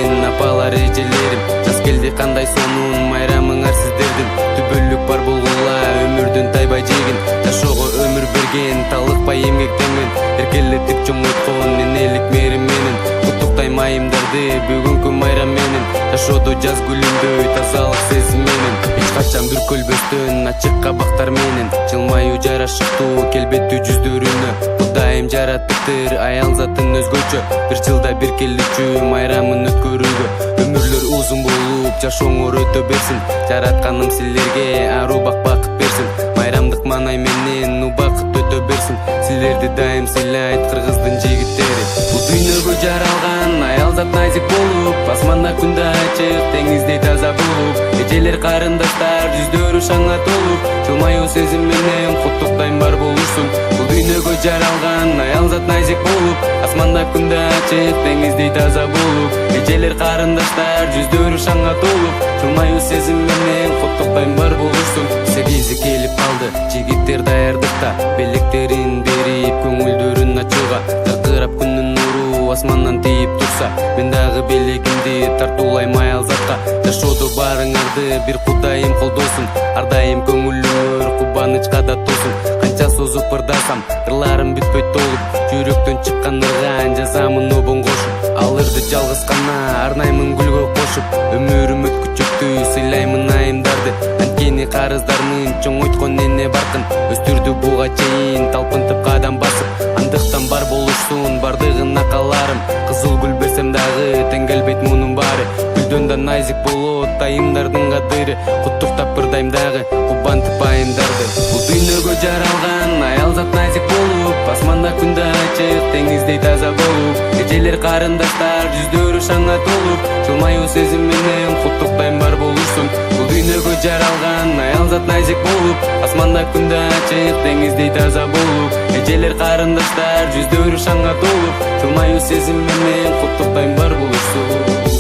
берген апалар эжелерим. Жаз келди кандай сонун майрамыңар сиздердин. Түбөлүк бар болгула өмүрдүн тайбай жегин. Жашоого өмүр берген талыкпай эмгектенген. Эркелеттик чоңойткон энелик мээрим менен. Куттуктайм айымдарды бүгүнкү майрам менен. Жашоодо жаз гүлүндөй тазалык сезим менен. Эч качан бүркөлбөстөн ачык кабактар менен. Жылмаюу жарашыктуу келбеттүү жүздөрүнө. Кудайым жараттыктыр аял затын өзгөчө. Бир жылда бир келүүчү майрамын өткөрүүгө. Өмүрлөр узун болуп жашооңор өтө берсин. Жаратканым силерге арубак бакыт берсин. Майрамдык маанай менен убакыт өтө берсин. Силерди дайым сыйлайт кыргыздын жигиттери. Бул дүйнөгө жаралган аял зат назик болуп, асманда күндө ачык, деңиздей таза болуп, эжелер карындаштар жүздөрү шаңга толуп, жылмаюу сезим менен куттуктайм бар болушсун. Бул дүйнөгө жаралган аял зат назик болуп, асманда күндө ачык, деңиздей таза болуп, эжелер карындаштар жүздөрү шаңга толуп, жылмаюу сезим менен куттуктайм бар болушсун. 8 келип калды, жигиттер даярдыкта, белектерин берип көңүлдөрүн ачууга. Жаркырап күндүн нуру асмандан тийип турса, мен дагы белегимди тартуулайм аял затка. Жашоодо баарыңарды бир Кудайым колдосун, ар дайым көңүлүңөр кубанычка да толсун. Канча созуп ырдасам, ырларым бүтпөйт толуп, жүрөктөн чыккан ырга жазамын обон кошуп. Ал ырды жалгыз гана арнаймын гүлгө кошуп, өмүрүм өткүчөктү сыйлаймын айымдарды. Анткени карыздармын чоңойткон эне баркын, өстүрдү буга чейин талпынтып кадам басып. Андыктан бар болушсун бардыгына каларым, кызыл гүл берсем дагы тең келбейт мунун баары. Гүлдөн да назик болот айымдардын кадыры, куттуктап ырдайм дагы кубантып айымдарды. Бул дүйнөгө жаралган аял зат назик болуп, асманда күндө ачык, деңиздей таза болуп, эжелер карындаштар жүздөрү шаңга толуп, жылмаюу сезим менен куттуктайм бар болушсун. Бул дүйнөгө жаралган аял зат назик болуп, асманда күндө ачык, деңиздей таза болуп, эжелер карындаштар жүздөрү шаңга толуп, жылмаюу сезим менен куттуктайм бар болушсун.